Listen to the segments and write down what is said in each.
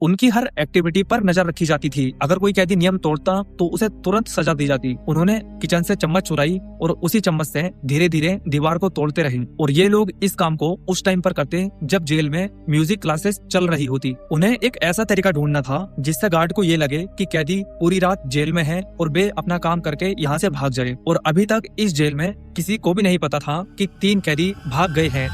उनकी हर एक्टिविटी पर नजर रखी जाती थी। अगर कोई कैदी नियम तोड़ता तो उसे तुरंत सजा दी जाती। उन्होंने किचन से चम्मच चुराई और उसी चम्मच से धीरे धीरे दीवार को तोड़ते रहे। और ये लोग इस काम को उस टाइम पर करते जब जेल में म्यूजिक क्लासेस चल रही होती। उन्हें एक ऐसा तरीका ढूंढना था जिससे गार्ड को ये लगे कि कैदी पूरी रात जेल में है और वे अपना काम करके यहाँ से भाग जाए। और अभी तक इस जेल में किसी को भी नहीं पता था कि 3 कैदी भाग गए हैं।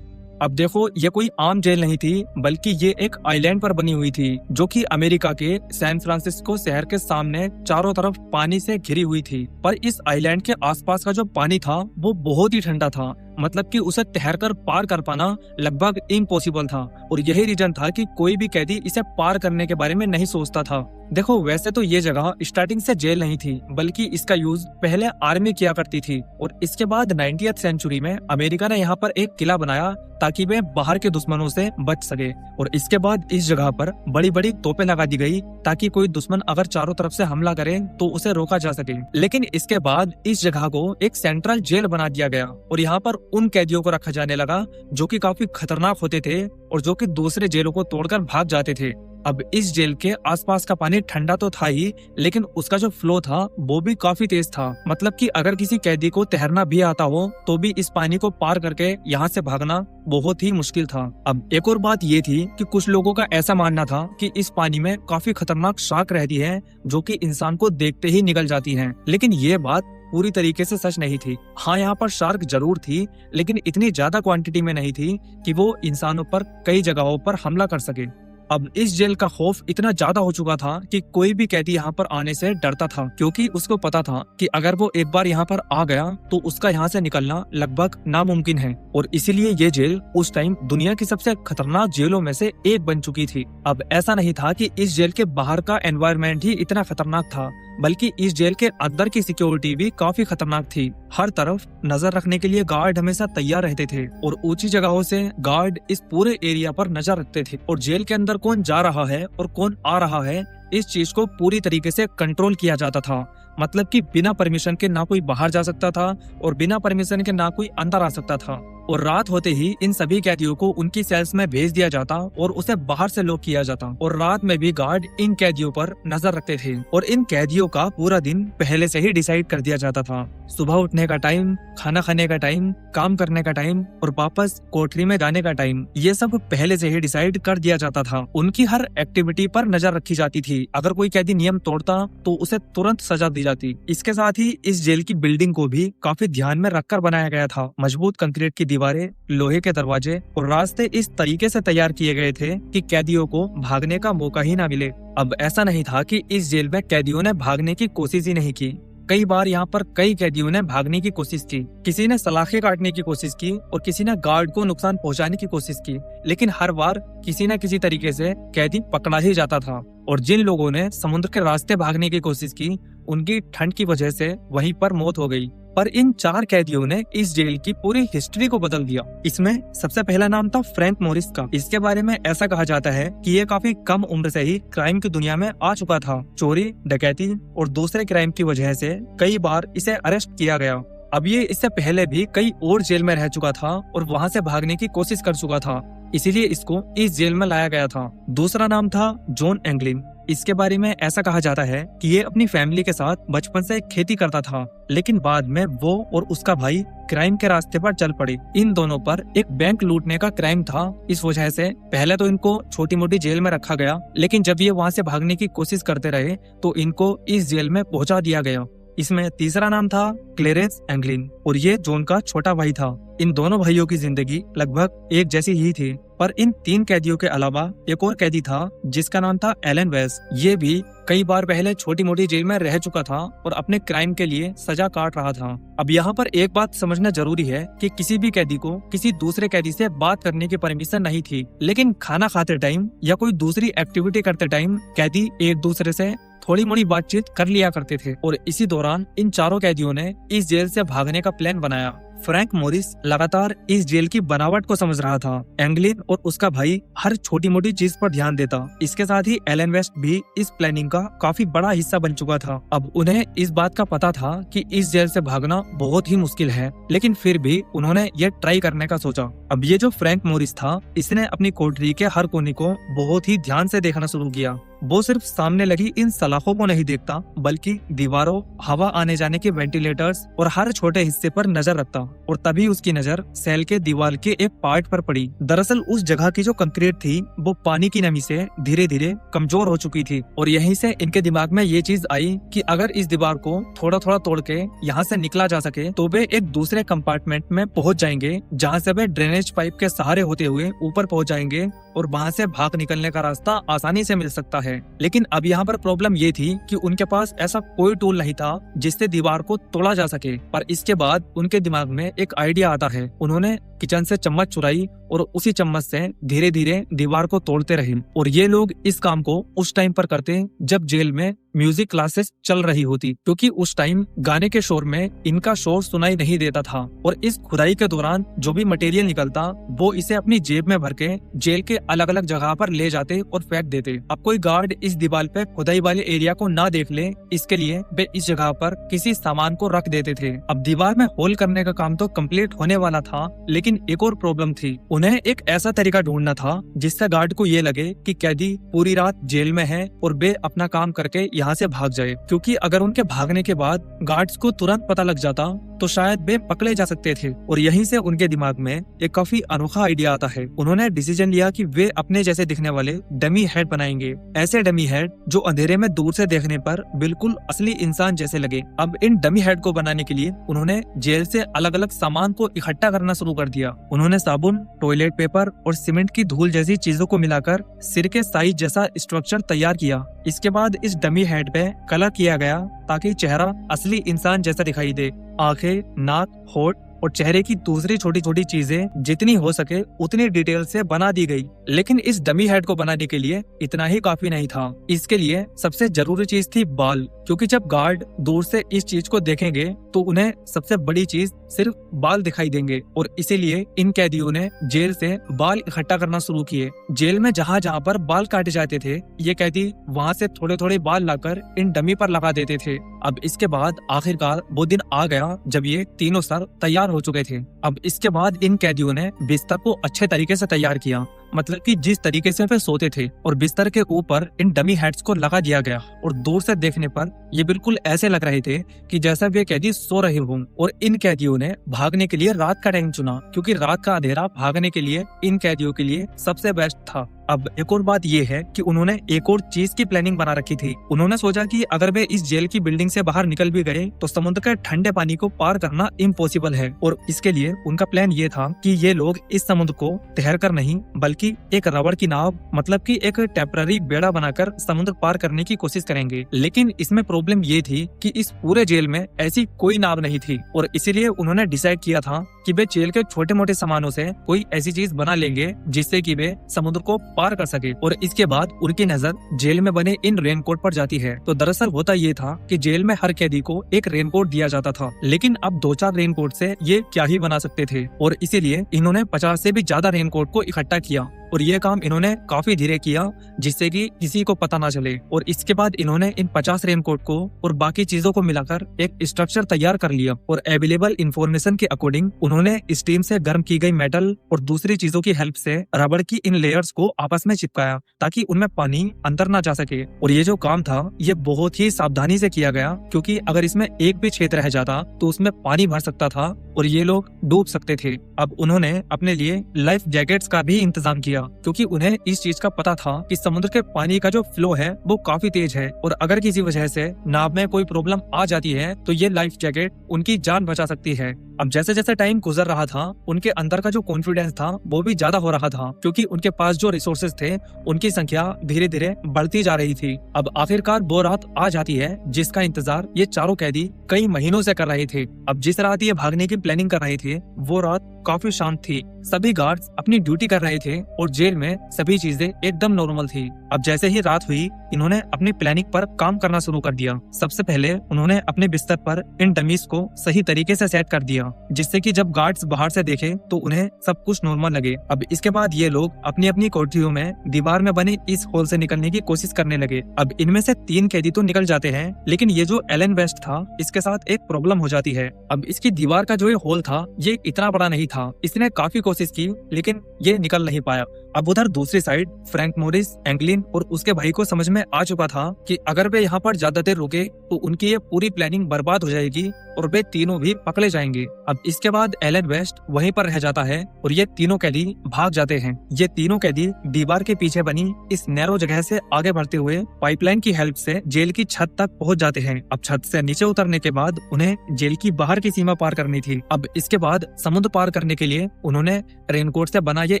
अब देखो, ये कोई आम जेल नहीं थी, बल्कि ये एक आइलैंड पर बनी हुई थी जो कि अमेरिका के सैन फ्रांसिस्को शहर के सामने चारों तरफ पानी से घिरी हुई थी। पर इस आइलैंड के आसपास का जो पानी था वो बहुत ही ठंडा था, मतलब कि उसे तैरकर पार कर पाना लगभग इम्पॉसिबल था। और यही रीजन था कि कोई भी कैदी इसे पार करने के बारे में नहीं सोचता था। देखो, वैसे तो ये जगह स्टार्टिंग से जेल नहीं थी, बल्कि इसका यूज पहले आर्मी किया करती थी। और इसके बाद 90th सेंचुरी में अमेरिका ने यहाँ पर एक किला बनाया ताकि वे बाहर के दुश्मनों से बच सके। और इसके बाद इस जगह पर बड़ी बड़ी तोपें लगा दी गई ताकि कोई दुश्मन अगर चारों तरफ से हमला करे तो उसे रोका जा सके। लेकिन इसके बाद इस जगह को एक सेंट्रल जेल बना दिया गया और यहाँ पर उन कैदियों को रखा जाने लगा जो कि काफी खतरनाक होते थे और जो कि दूसरे जेलों को तोड़कर भाग जाते थे। अब इस जेल के आसपास का पानी ठंडा तो था ही, लेकिन उसका जो फ्लो था वो भी काफी तेज था। मतलब कि अगर किसी कैदी को तैरना भी आता हो तो भी इस पानी को पार करके यहाँ से भागना बहुत ही मुश्किल था। अब एक और बात ये थी कि कुछ लोगों का ऐसा मानना था कि इस पानी में काफी खतरनाक शार्क रहती है जो कि इंसान को देखते ही निगल जाती हैं। लेकिन ये बात पूरी तरीके से सच नहीं थी। हाँ, यहाँ पर शार्क जरूर थी, लेकिन इतनी ज्यादा क्वांटिटी में नहीं थी कि वो इंसानों पर कई जगहों पर हमला कर सके। अब इस जेल का खौफ इतना ज्यादा हो चुका था कि कोई भी कैदी यहाँ पर आने से डरता था, क्योंकि उसको पता था कि अगर वो एक बार यहाँ पर आ गया तो उसका यहाँ से निकलना लगभग नामुमकिन है। और इसीलिए ये जेल उस टाइम दुनिया की सबसे खतरनाक जेलों में से एक बन चुकी थी। अब ऐसा नहीं था कि इस जेल के बाहर का एनवायरनमेंट ही इतना खतरनाक था, बल्कि इस जेल के अंदर की सिक्योरिटी भी काफी खतरनाक थी। हर तरफ नजर रखने के लिए गार्ड हमेशा तैयार रहते थे और ऊंची जगहों से गार्ड इस पूरे एरिया पर नजर रखते थे। और जेल के अंदर कौन जा रहा है और कौन आ रहा है, इस चीज को पूरी तरीके से कंट्रोल किया जाता था। मतलब कि बिना परमिशन के ना कोई बाहर जा सकता था और बिना परमिशन के ना कोई अंदर आ सकता था। और रात होते ही इन सभी कैदियों को उनकी सेल्स में भेज दिया जाता और उसे बाहर से लॉक किया जाता। और रात में भी गार्ड इन कैदियों पर नजर रखते थे और इन कैदियों का पूरा दिन पहले से ही डिसाइड कर दिया जाता था। सुबह उठने का टाइम, खाना खाने का टाइम, काम करने का टाइम और वापस कोठरी में जाने का टाइम, ये सब पहले से ही डिसाइड कर दिया जाता था। उनकी हर एक्टिविटी पर नजर रखी जाती थी। अगर कोई कैदी नियम तोड़ता तो उसे तुरंत सजा दी जाती। इसके साथ ही इस जेल की बिल्डिंग को भी काफी ध्यान में रखकर बनाया गया था। मजबूत कंक्रीट की दीवारें, लोहे के दरवाजे और रास्ते इस तरीके से तैयार किए गए थे कि कैदियों को भागने का मौका ही ना मिले। अब ऐसा नहीं था कि इस जेल में कैदियों ने भागने की कोशिश ही नहीं की। कई बार यहाँ पर कई कैदियों ने भागने की कोशिश की। किसी ने सलाखें काटने की कोशिश की और किसी ने गार्ड को नुकसान पहुंचाने की कोशिश की, लेकिन हर बार किसी न किसी तरीके से कैदी पकड़ा ही जाता था। और जिन लोगों ने समुद्र के रास्ते भागने की कोशिश की, उनकी ठंड की वजह से वहीं पर मौत हो गई। पर इन 4 कैदियों ने इस जेल की पूरी हिस्ट्री को बदल दिया। इसमें सबसे पहला नाम था फ्रैंक मोरिस का। इसके बारे में ऐसा कहा जाता है कि ये काफी कम उम्र से ही क्राइम की दुनिया में आ चुका था। चोरी, डकैती और दूसरे क्राइम की वजह से कई बार इसे अरेस्ट किया गया। अब ये इससे पहले भी कई और जेल में रह चुका था और वहाँ से भागने की कोशिश कर चुका था, इसीलिए इसको इस जेल में लाया गया था। दूसरा नाम था जॉन एंगलिन। इसके बारे में ऐसा कहा जाता है कि ये अपनी फैमिली के साथ बचपन से खेती करता था, लेकिन बाद में वो और उसका भाई क्राइम के रास्ते पर चल पड़े। इन दोनों पर एक बैंक लूटने का क्राइम था। इस वजह से पहले तो इनको छोटी मोटी जेल में रखा गया, लेकिन जब ये वहाँ से भागने की कोशिश करते रहे तो इनको इस जेल में पहुंचा दिया गया। इसमें तीसरा नाम था क्लेरेंस एंगलिन और ये जॉन का छोटा भाई था। इन दोनों भाइयों की जिंदगी लगभग एक जैसी ही थी। पर इन 3 कैदियों के अलावा एक और कैदी था जिसका नाम था एलन वेस। ये भी कई बार पहले छोटी मोटी जेल में रह चुका था और अपने क्राइम के लिए सजा काट रहा था। अब यहाँ पर एक बात समझना जरूरी है कि किसी भी कैदी को किसी दूसरे कैदी से बात करने की परमिशन नहीं थी, लेकिन खाना खाते टाइम या कोई दूसरी एक्टिविटी करते टाइम कैदी एक दूसरे से थोड़ी मोड़ी बातचीत कर लिया करते थे। और इसी दौरान इन 4 कैदियों ने इस जेल से भागने का प्लान बनाया। फ्रैंक मोरिस लगातार इस जेल की बनावट को समझ रहा था। एंगलिन और उसका भाई हर छोटी मोटी चीज पर ध्यान देता। इसके साथ ही एलन वेस्ट भी इस प्लानिंग का काफी बड़ा हिस्सा बन चुका था। अब उन्हें इस बात का पता था कि इस जेल से भागना बहुत ही मुश्किल है, लेकिन फिर भी उन्होंने ये ट्राई करने का सोचा। अब ये जो फ्रैंक मोरिस था, इसने अपनी कोठरी के हर कोने को बहुत ही ध्यान से देखना शुरू किया। वो सिर्फ सामने लगी इन सलाखों को नहीं देखता, बल्कि दीवारों, हवा आने जाने के वेंटिलेटर्स और हर छोटे हिस्से पर नजर रखता। और तभी उसकी नजर सेल के दीवार के एक पार्ट पर पड़ी। दरअसल उस जगह की जो कंक्रीट थी वो पानी की नमी से धीरे धीरे कमजोर हो चुकी थी। और यहीं से इनके दिमाग में ये चीज आई कि अगर इस दीवार को थोड़ा थोड़ा तोड़ के यहाँ से निकला जा सके तो वे एक दूसरे कंपार्टमेंट में पहुंच जाएंगे, जहाँ से वे ड्रेनेज पाइप के सहारे होते हुए ऊपर पहुंच जाएंगे और वहाँ से भाग निकलने का रास्ता आसानी से मिल सकता है। लेकिन अब यहाँ पर प्रॉब्लम ये थी कि उनके पास ऐसा कोई टूल नहीं था जिससे दीवार को तोड़ा जा सके। पर इसके बाद उनके दिमाग में एक आइडिया आता है। उन्होंने किचन से चम्मच चुराई और उसी चम्मच से धीरे धीरे दीवार को तोड़ते रहे। और ये लोग इस काम को उस टाइम पर करते जब जेल में म्यूजिक क्लासेस चल रही होती, क्योंकि उस टाइम गाने के शोर में इनका शोर सुनाई नहीं देता था। और इस खुदाई के दौरान जो भी मटेरियल निकलता वो इसे अपनी जेब में भर के जेल के अलग अलग जगह पर ले जाते और फेंक देते। अब कोई गार्ड इस दीवार पे खुदाई वाले एरिया को ना देख ले, इसके लिए वे इस जगह पर किसी सामान को रख देते थे। अब दीवार में होल करने का काम तो कंप्लीट होने वाला था, लेकिन एक और प्रॉब्लम थी। उन्हें एक ऐसा तरीका ढूंढना था जिससे गार्ड को ये लगे कि कैदी पूरी रात जेल में है और वे अपना काम करके यहाँ से भाग जाए। क्योंकि अगर उनके भागने के बाद गार्ड्स को तुरंत पता लग जाता तो शायद वे पकड़े जा सकते थे। और यहीं से उनके दिमाग में एक काफी अनोखा आइडिया आता है। उन्होंने डिसीजन लिया कि वे अपने जैसे दिखने वाले डमी हेड बनाएंगे। ऐसे डमी हेड जो अंधेरे में दूर से देखने पर बिल्कुल असली इंसान जैसे लगे। अब इन डमी हेड को बनाने के लिए उन्होंने जेल से अलग अलग सामान को इकट्ठा करना शुरू कर दिया। उन्होंने साबुन, टॉयलेट पेपर और सीमेंट की धूल जैसी चीजों को मिलाकर सिर के साइज जैसा स्ट्रक्चर तैयार किया। इसके बाद इस डमी हेड पे कलर किया गया ताकि चेहरा असली इंसान जैसा दिखाई दे। आंखें, नाक, होठ और चेहरे की दूसरी छोटी छोटी चीजें जितनी हो सके उतनी डिटेल से बना दी गई। लेकिन इस डमी हेड को बनाने के लिए इतना ही काफी नहीं था। इसके लिए सबसे जरूरी चीज थी बाल, क्योंकि जब गार्ड दूर से इस चीज को देखेंगे तो उन्हें सबसे बड़ी चीज सिर्फ बाल दिखाई देंगे। और इसीलिए इन कैदियों ने जेल से बाल इकट्ठा करना शुरू किए। जेल में जहाँ जहाँ पर बाल काटे जाते थे, ये कैदी वहाँ से थोड़े थोड़े बाल लाकर इन डमी पर लगा देते थे। अब इसके बाद आखिरकार वो दिन आ गया जब ये तीनों सर तैयार हो चुके थे। अब इसके बाद इन कैदियों ने बिस्तर को अच्छे तरीके से तैयार किया, मतलब कि जिस तरीके से वे सोते थे, और बिस्तर के ऊपर इन डमी हेड्स को लगा दिया गया। और दूर से देखने पर ये बिल्कुल ऐसे लग रहे थे कि जैसा वे कैदी सो रहे हों। और इन कैदियों ने भागने के लिए रात का टाइम चुना, क्योंकि रात का अंधेरा भागने के लिए इन कैदियों के लिए सबसे बेस्ट था। अब एक और बात ये है कि उन्होंने एक और चीज की प्लानिंग बना रखी थी। उन्होंने सोचा कि अगर वे इस जेल की बिल्डिंग से बाहर निकल भी गए तो समुद्र के ठंडे पानी को पार करना इम्पॉसिबल है। और इसके लिए उनका प्लान ये था कि ये लोग इस समुद्र को तैर कर नहीं, बल्कि एक रबड़ की नाव, मतलब कि एक टेम्पररी बेड़ा बनाकर समुद्र पार करने की कोशिश करेंगे। लेकिन इसमें प्रॉब्लम ये थी कि इस पूरे जेल में ऐसी कोई नाव नहीं थी। और इसीलिए उन्होंने डिसाइड किया था कि वे जेल के छोटे मोटे सामानों से कोई ऐसी चीज बना लेंगे जिससे कि वे समुद्र को पार कर सके। और इसके बाद उनकी नजर जेल में बने इन रेनकोट पर जाती है। तो दरअसल होता ये था कि जेल में हर कैदी को एक रेनकोट दिया जाता था, लेकिन अब 2-4 रेनकोट से ये क्या ही बना सकते थे। और इसीलिए इन्होंने 50 से भी ज्यादा रेनकोट को इकट्ठा किया। और ये काम इन्होंने काफी धीरे किया जिससे कि किसी को पता ना चले। और इसके बाद इन्होंने इन 50 रेनकोट को और बाकी चीजों को मिलाकर एक स्ट्रक्चर तैयार कर लिया। और अवेलेबल इंफॉर्मेशन के अकॉर्डिंग उन्होंने स्टीम से गर्म की गई मेटल और दूसरी चीजों की हेल्प से रबड़ की इन लेयर्स को आपस में चिपकाया ताकि उनमें पानी अंदर ना जा सके। और ये जो काम था ये बहुत ही सावधानी से किया गया, क्योंकि अगर इसमें एक भी छेद रह जाता तो उसमें पानी भर सकता था और ये लोग डूब सकते थे। अब उन्होंने अपने लिए लाइफ जैकेट्स का भी इंतजाम किया, क्योंकि उन्हें इस चीज का पता था कि समुद्र के पानी का जो फ्लो है वो काफी तेज है और अगर किसी वजह से नाव में कोई प्रॉब्लम आ जाती है तो ये लाइफ जैकेट उनकी जान बचा सकती है। अब जैसे जैसे टाइम गुजर रहा था उनके अंदर का जो कॉन्फिडेंस था वो भी ज्यादा हो रहा था, क्योंकि उनके पास जो रिसोर्सेज थे उनकी संख्या धीरे धीरे बढ़ती जा रही थी। अब आखिरकार वो रात आ जाती है जिसका इंतजार ये चारों कैदी कई महीनों से कर रहे थे। अब जिस रात ये भागने की प्लानिंग कर रहे थे वो रात काफी शांत थी। सभी गार्ड्स अपनी ड्यूटी कर रहे थे और जेल में सभी चीजें एकदम नॉर्मल थी। अब जैसे ही रात हुई, इन्होंने अपनी प्लानिंग पर काम करना शुरू कर दिया। सबसे पहले उन्होंने अपने बिस्तर पर इन डमीज को सही तरीके से सेट कर दिया, जिससे कि जब गार्ड्स बाहर से देखे तो उन्हें सब कुछ नॉर्मल लगे। अब इसके बाद ये लोग अपनी अपनी कोठरियों में दीवार में बने इस होल से निकलने की कोशिश करने लगे। अब इनमें से 3 कैदी तो निकल जाते हैं, लेकिन ये जो एलन वेस्ट था, इसके साथ एक प्रॉब्लम हो जाती है। अब इसकी दीवार का जो ये होल था, ये इतना बड़ा नहीं था। इसने काफी कोशिश की, लेकिन ये निकल नहीं पाया। अब उधर दूसरी साइड फ्रैंक मोरिस, एंगलिन और उसके भाई को समझ में आ चुका था कि अगर वे यहाँ पर ज्यादा देर रुके तो उनकी ये पूरी प्लानिंग बर्बाद हो जाएगी और वे तीनों भी पकड़े जाएंगे। अब इसके बाद एलन वेस्ट वहीं पर रह जाता है और ये तीनों कैदी भाग जाते हैं। ये तीनों कैदी दीवार के पीछे बनी इस नैरो जगह से आगे बढ़ते हुए पाइपलाइन की हेल्प से जेल की छत तक पहुंच जाते हैं। अब छत से नीचे उतरने के बाद उन्हें जेल की बाहर की सीमा पार करनी थी। अब इसके बाद समुद्र पार करने के लिए उन्होंने रेनकोट से बना ये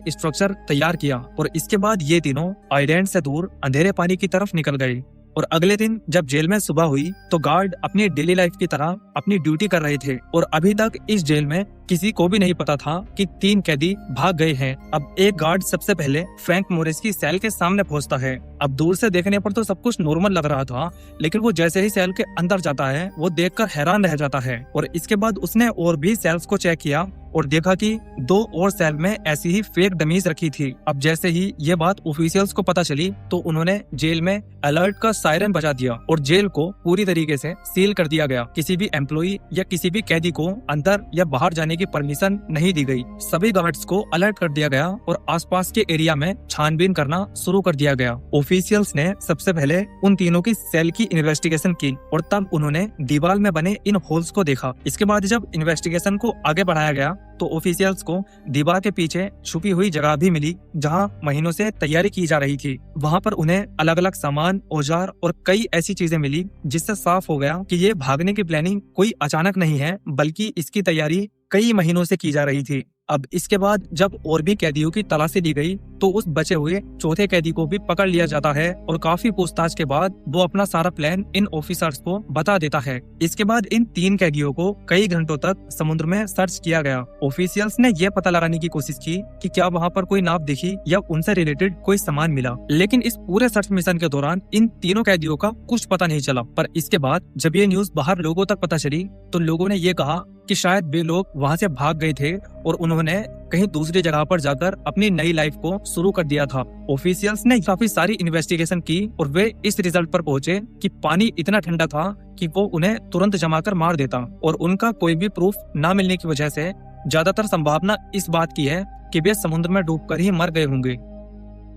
स्ट्रक्चर तैयार किया और इसके बाद ये तीनों आइलैंड से दूर अंधेरे पानी की तरफ निकल गए। और अगले दिन जब जेल में सुबह हुई तो गार्ड अपनी डेली लाइफ की तरह अपनी ड्यूटी कर रहे थे और अभी तक इस जेल में किसी को भी नहीं पता था कि 3 कैदी भाग गए हैं। अब एक गार्ड सबसे पहले फ्रैंक मोरिस की सेल के सामने पहुंचता है। अब दूर से देखने पर तो सब कुछ नॉर्मल लग रहा था, लेकिन वो जैसे ही सेल के अंदर जाता है वो देखकर हैरान रह जाता है। और इसके बाद उसने और भी सेल्स को चेक किया और देखा कि 2 और सेल में ऐसी ही फेक डमीज रखी थी। अब जैसे ही ये बात ऑफिशियल्स को पता चली तो उन्होंने जेल में अलर्ट का सायरन बजा दिया और जेल को पूरी तरीके से सील कर दिया गया। किसी भी एम्प्लॉई या किसी भी कैदी को अंदर या बाहर जाने की परमिशन नहीं दी गई। सभी गार्ड्स को अलर्ट कर दिया गया और आसपास के एरिया में छानबीन करना शुरू कर दिया गया। ऑफिशियल्स ने सबसे पहले उन तीनों की सेल की इन्वेस्टिगेशन की और तब उन्होंने दीवार में बने इन होल्स को देखा। इसके बाद जब इन्वेस्टिगेशन को आगे बढ़ाया गया तो ऑफिशियल्स को दीवार के पीछे छुपी हुई जगह भी मिली जहां महीनों से तैयारी की जा रही थी। वहां पर उन्हें अलग अलग सामान, औजार और कई ऐसी चीजें मिली जिससे साफ हो गया कि ये भागने की प्लानिंग कोई अचानक नहीं है, बल्कि इसकी तैयारी कई महीनों से की जा रही थी। अब इसके बाद जब और भी कैदियों की तलाशी ली गई तो उस बचे हुए चौथे कैदी को भी पकड़ लिया जाता है और काफी पूछताछ के बाद वो अपना सारा प्लान इन ऑफिसर्स को बता देता है। इसके बाद इन 3 कैदियों को कई घंटों तक समुद्र में सर्च किया गया। ऑफिशियल्स ने यह पता लगाने की कोशिश की कि क्या वहाँ पर कोई नाव दिखी या उनसे रिलेटेड कोई सामान मिला, लेकिन इस पूरे सर्च मिशन के दौरान इन तीनों कैदियों का कुछ पता नहीं चला। पर इसके बाद जब ये न्यूज बाहर लोगों तक पता चली तो लोगों ने ये कहा कि शायद वे लोग वहाँ से भाग गए थे और उन्होंने कहीं दूसरी जगह पर जाकर अपनी नई लाइफ को शुरू कर दिया था। ऑफिशियल्स ने काफी सारी इन्वेस्टिगेशन की और वे इस रिजल्ट पर पहुंचे कि पानी इतना ठंडा था कि वो उन्हें तुरंत जमाकर मार देता और उनका कोई भी प्रूफ न मिलने की वजह से ज्यादातर संभावना इस बात की है कि वे समुद्र में डूबकर ही मर गए होंगे।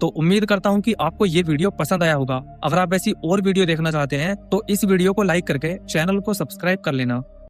तो उम्मीद करता हूँ कि आपको ये वीडियो पसंद आया होगा। अगर आप ऐसी और वीडियो देखना चाहते हैं तो इस वीडियो को लाइक करके चैनल को सब्सक्राइब कर लेना।